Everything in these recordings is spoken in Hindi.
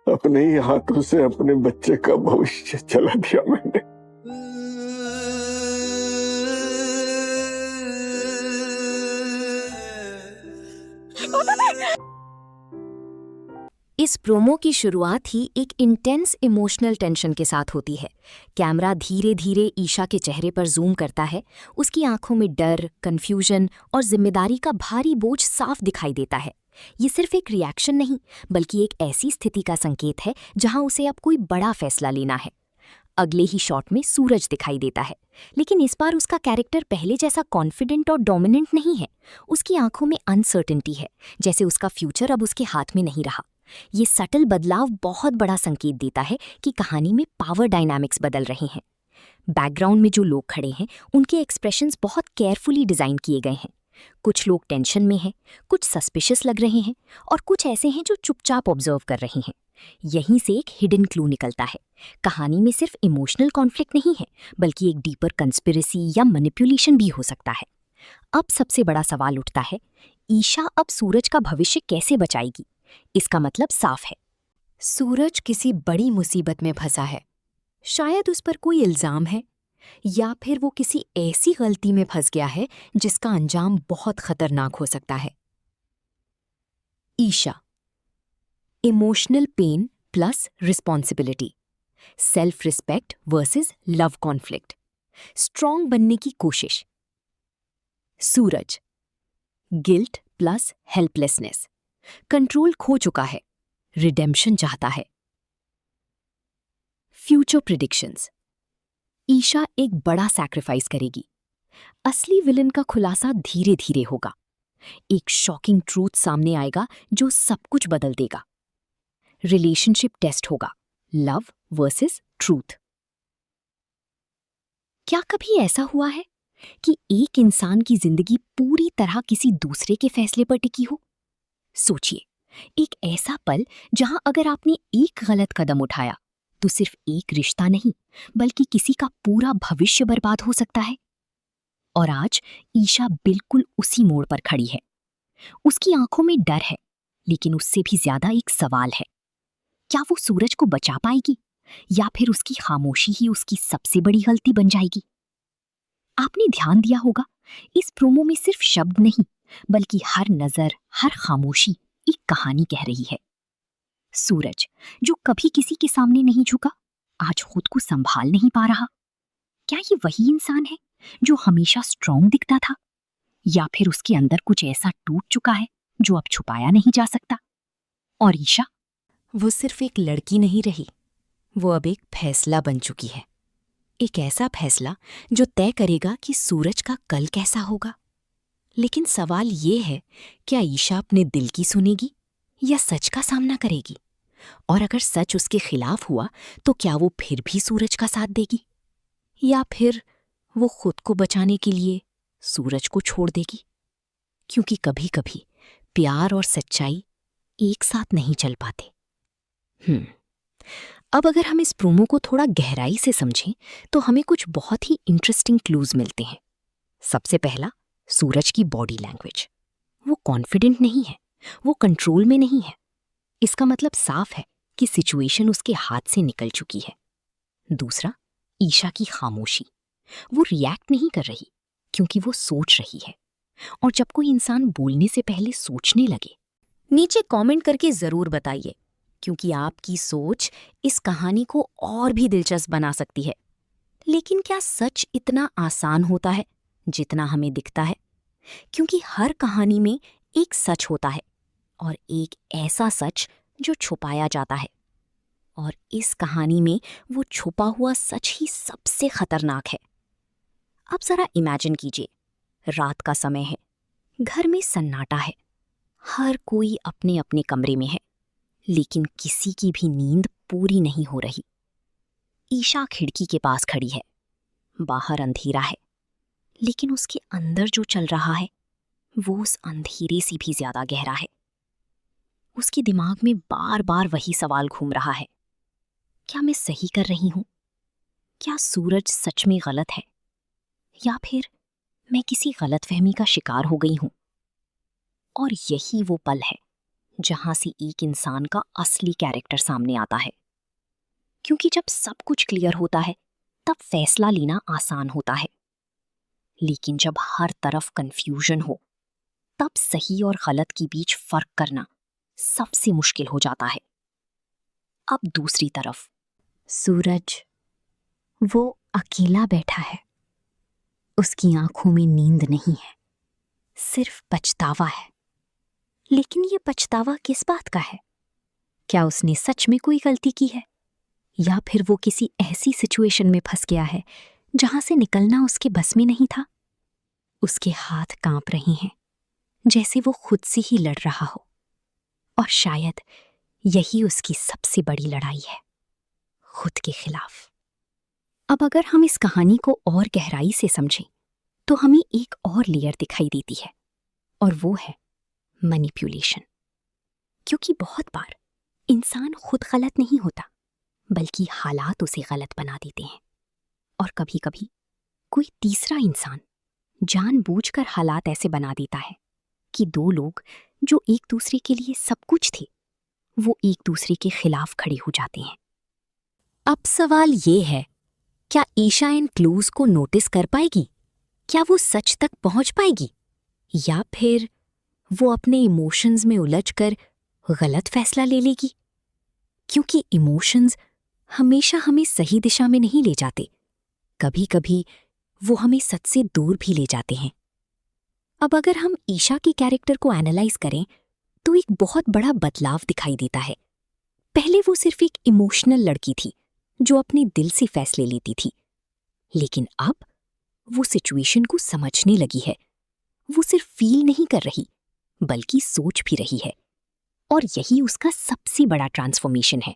अपने ही हाथों से अपने बच्चे का भविष्य चला दिया मैंने। इस प्रोमो की शुरुआत ही एक इंटेंस इमोशनल टेंशन के साथ होती है। कैमरा धीरे धीरे ईशा के चेहरे पर जूम करता है। उसकी आंखों में डर, कंफ्यूजन और जिम्मेदारी का भारी बोझ साफ दिखाई देता है। ये सिर्फ एक रिएक्शन नहीं, बल्कि एक ऐसी स्थिति का संकेत है जहां उसे अब कोई बड़ा फैसला लेना है। अगले ही शॉट में सूरज दिखाई देता है, लेकिन इस बार उसका कैरेक्टर पहले जैसा कॉन्फिडेंट और डोमिनेंट नहीं है। उसकी आंखों में अनसर्टेनिटी है, जैसे उसका फ्यूचर अब उसके हाथ में नहीं रहा। ये सटल बदलाव बहुत बड़ा संकेत देता है कि कहानी में पावर डायनामिक्स बदल रहे हैं। बैकग्राउंड में जो लोग खड़े हैं, उनके एक्सप्रेशंस बहुत केयरफुली डिजाइन किए गए हैं। कुछ लोग टेंशन में हैं, कुछ सस्पिशियस लग रहे हैं और कुछ ऐसे हैं जो चुपचाप ऑब्जर्व कर रहे हैं। यहीं से एक हिडन क्लू निकलता है। कहानी में सिर्फ इमोशनल कॉन्फ्लिक्ट नहीं है, बल्कि एक डीपर कंस्पिरेसी या मैनिपुलेशन भी हो सकता है। अब सबसे बड़ा सवाल उठता है, ईशा अब सूरज का भविष्य कैसे बचाएगी? इसका मतलब साफ है, सूरज किसी बड़ी मुसीबत में फंसा है। शायद उस पर कोई इल्जाम है, या फिर वो किसी ऐसी गलती में फंस गया है जिसका अंजाम बहुत खतरनाक हो सकता है। Isha, emotional pain plus responsibility, self respect versus love conflict, strong बनने की कोशिश। Suraj, guilt plus helplessness, control खो चुका है, रिडेम्पशन चाहता है। फ्यूचर प्रिडिक्शंस, ईशा एक बड़ा सैक्रिफाइस करेगी। असली विलन का खुलासा धीरे धीरे होगा। एक शॉकिंग ट्रूथ सामने आएगा जो सब कुछ बदल देगा। रिलेशनशिप टेस्ट होगा, लव वर्सेस ट्रूथ। क्या कभी ऐसा हुआ है कि एक इंसान की जिंदगी पूरी तरह किसी दूसरे के फैसले पर टिकी हो? सोचिए, एक ऐसा पल जहां अगर आपने एक गलत कदम उठाया तो सिर्फ एक रिश्ता नहीं, बल्कि किसी का पूरा भविष्य बर्बाद हो सकता है। और आज ईशा बिल्कुल उसी मोड़ पर खड़ी है। उसकी आंखों में डर है, लेकिन उससे भी ज्यादा एक सवाल है, क्या वो सूरज को बचा पाएगी, या फिर उसकी खामोशी ही उसकी सबसे बड़ी गलती बन जाएगी? आपने ध्यान दिया होगा, इस प्रोमो में सिर्फ शब्द नहीं, बल्कि हर नजर, हर खामोशी एक कहानी कह रही है। सूरज, जो कभी किसी के सामने नहीं झुका, आज खुद को संभाल नहीं पा रहा। क्या ये वही इंसान है जो हमेशा स्ट्रॉन्ग दिखता था, या फिर उसके अंदर कुछ ऐसा टूट चुका है जो अब छुपाया नहीं जा सकता? और ईशा, वो सिर्फ एक लड़की नहीं रही, वो अब एक फैसला बन चुकी है। एक ऐसा फैसला जो तय करेगा कि सूरज का कल कैसा होगा। लेकिन सवाल ये है, क्या ईशा अपने दिल की सुनेगी या सच का सामना करेगी? और अगर सच उसके खिलाफ हुआ तो क्या वो फिर भी सूरज का साथ देगी, या फिर वो खुद को बचाने के लिए सूरज को छोड़ देगी? क्योंकि कभी कभी प्यार और सच्चाई एक साथ नहीं चल पाते। अब अगर हम इस प्रोमो को थोड़ा गहराई से समझें तो हमें कुछ बहुत ही इंटरेस्टिंग क्लूज मिलते हैं। सबसे पहला, सूरज की बॉडी लैंग्वेज। वो कॉन्फिडेंट नहीं है, वो कंट्रोल में नहीं है। इसका मतलब साफ है कि सिचुएशन उसके हाथ से निकल चुकी है। दूसरा, ईशा की खामोशी। वो रिएक्ट नहीं कर रही, क्योंकि वो सोच रही है। और जब कोई इंसान बोलने से पहले सोचने लगे, नीचे कमेंट करके जरूर बताइए, क्योंकि आपकी सोच इस कहानी को और भी दिलचस्प बना सकती है। लेकिन क्या सच इतना आसान होता है जितना हमें दिखता है? क्योंकि हर कहानी में एक सच होता है, और एक ऐसा सच जो छुपाया जाता है। और इस कहानी में वो छुपा हुआ सच ही सबसे खतरनाक है। अब जरा इमेजिन कीजिए, रात का समय है, घर में सन्नाटा है, हर कोई अपने अपने कमरे में है, लेकिन किसी की भी नींद पूरी नहीं हो रही। ईशा खिड़की के पास खड़ी है, बाहर अंधेरा है, लेकिन उसके अंदर जो चल रहा है वो उस अंधेरे से भी ज्यादा गहरा है। उसके दिमाग में बार बार वही सवाल घूम रहा है, क्या मैं सही कर रही हूं? क्या सूरज सच में गलत है, या फिर मैं किसी गलतफहमी का शिकार हो गई हूं? और यही वो पल है जहां से एक इंसान का असली कैरेक्टर सामने आता है। क्योंकि जब सब कुछ क्लियर होता है तब फैसला लेना आसान होता है, लेकिन जब हर तरफ कंफ्यूजन हो तब सही और गलत के बीच फर्क करना सबसे मुश्किल हो जाता है। अब दूसरी तरफ सूरज, वो अकेला बैठा है। उसकी आंखों में नींद नहीं है, सिर्फ पछतावा है। लेकिन ये पछतावा किस बात का है? क्या उसने सच में कोई गलती की है, या फिर वो किसी ऐसी सिचुएशन में फंस गया है जहां से निकलना उसके बस में नहीं था? उसके हाथ कांप रहे हैं, जैसे वो खुद से ही लड़ रहा हो। और शायद यही उसकी सबसे बड़ी लड़ाई है, खुद के खिलाफ। अब अगर हम इस कहानी को और गहराई से समझें तो हमें एक और लेयर दिखाई देती है, और वो है मैनिपुलेशन। क्योंकि बहुत बार इंसान खुद गलत नहीं होता, बल्कि हालात उसे गलत बना देते हैं। और कभी कभी कोई तीसरा इंसान जानबूझकर हालात ऐसे बना देता है कि दो लोग जो एक दूसरे के लिए सब कुछ थे, वो एक दूसरे के खिलाफ खड़े हो जाते हैं। अब सवाल ये है, क्या ईशा इन क्लूज को नोटिस कर पाएगी? क्या वो सच तक पहुंच पाएगी, या फिर वो अपने इमोशंस में उलझकर गलत फैसला ले लेगी? क्योंकि इमोशंस हमेशा हमें सही दिशा में नहीं ले जाते, कभी कभी वो हमें सच से दूर भी ले जाते हैं। अब अगर हम ईशा के कैरेक्टर को एनालाइज करें तो एक बहुत बड़ा बदलाव दिखाई देता है। पहले वो सिर्फ एक इमोशनल लड़की थी जो अपने दिल से फैसले लेती थी, लेकिन अब वो सिचुएशन को समझने लगी है। वो सिर्फ फील नहीं कर रही, बल्कि सोच भी रही है। और यही उसका सबसे बड़ा ट्रांसफॉर्मेशन है।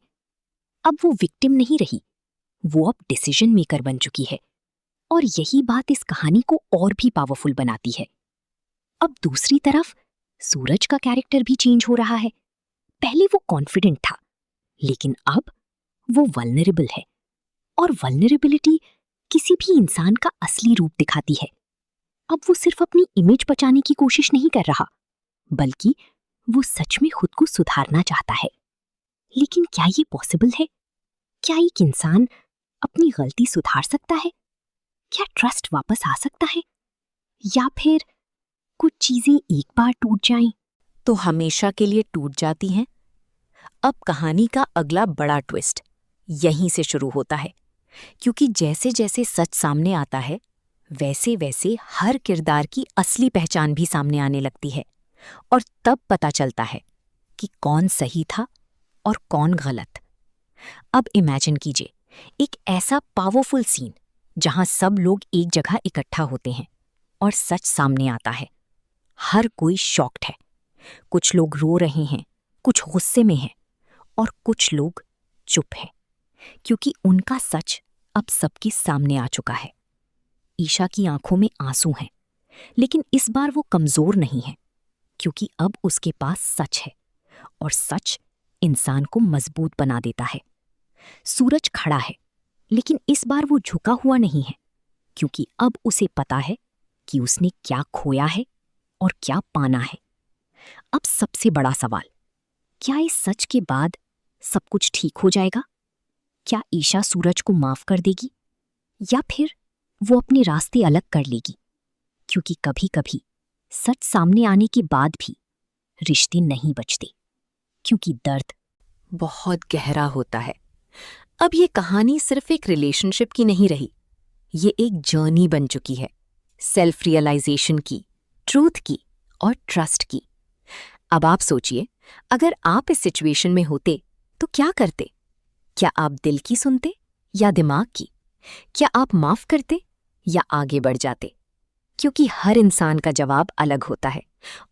अब वो विक्टिम नहीं रही, वो अब डिसीजन मेकर बन चुकी है। और यही बात इस कहानी को और भी पावरफुल बनाती है। अब दूसरी तरफ सूरज का कैरेक्टर भी चेंज हो रहा है। पहले वो कॉन्फिडेंट था, लेकिन अब वो वल्नरेबल है। और वल्नरेबिलिटी किसी भी इंसान का असली रूप दिखाती है। अब वो सिर्फ अपनी इमेज बचाने की कोशिश नहीं कर रहा, बल्कि वो सच में खुद को सुधारना चाहता है। लेकिन क्या ये पॉसिबल है? क्या एक इंसान अपनी गलती सुधार सकता है? क्या ट्रस्ट वापस आ सकता है? या फिर कुछ चीजें एक बार टूट जाएं तो हमेशा के लिए टूट जाती हैं? अब कहानी का अगला बड़ा ट्विस्ट यहीं से शुरू होता है, क्योंकि जैसे जैसे सच सामने आता है वैसे वैसे हर किरदार की असली पहचान भी सामने आने लगती है। और तब पता चलता है कि कौन सही था और कौन गलत। अब इमेजिन कीजिए एक ऐसा पावरफुल सीन जहां सब लोग एक जगह इकट्ठा होते हैं और सच सामने आता है। हर कोई शॉक्ड है, कुछ लोग रो रहे हैं, कुछ गुस्से में हैं, और कुछ लोग चुप हैं, क्योंकि उनका सच अब सबके सामने आ चुका है। ईशा की आंखों में आंसू हैं, लेकिन इस बार वो कमजोर नहीं है, क्योंकि अब उसके पास सच है, और सच इंसान को मजबूत बना देता है। सूरज खड़ा है, लेकिन इस बार वो झुका हुआ नहीं है, क्योंकि अब उसे पता है कि उसने क्या खोया है और क्या पाना है। अब सबसे बड़ा सवाल, क्या इस सच के बाद सब कुछ ठीक हो जाएगा? क्या ईशा सूरज को माफ कर देगी, या फिर वो अपने रास्ते अलग कर लेगी? क्योंकि कभी कभी सच सामने आने के बाद भी रिश्ते नहीं बचते, क्योंकि दर्द बहुत गहरा होता है। अब ये कहानी सिर्फ एक रिलेशनशिप की नहीं रही, ये एक जर्नी बन चुकी है, सेल्फ रियलाइजेशन की, ट्रूथ की और ट्रस्ट की। अब आप सोचिए, अगर आप इस सिचुएशन में होते तो क्या करते? क्या आप दिल की सुनते या दिमाग की? क्या आप माफ करते या आगे बढ़ जाते? क्योंकि हर इंसान का जवाब अलग होता है,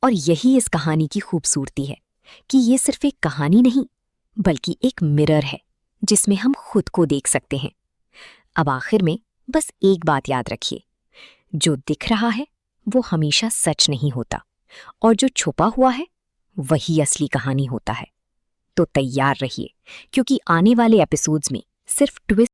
और यही इस कहानी की खूबसूरती है कि ये सिर्फ एक कहानी नहीं, बल्कि एक मिरर है जिसमें हम खुद को देख सकते हैं। अब आखिर में बस एक बात याद रखिए, जो दिख रहा है वो हमेशा सच नहीं होता, और जो छुपा हुआ है वही असली कहानी होता है। तो तैयार रहिए, क्योंकि आने वाले एपिसोड्स में सिर्फ ट्विस्ट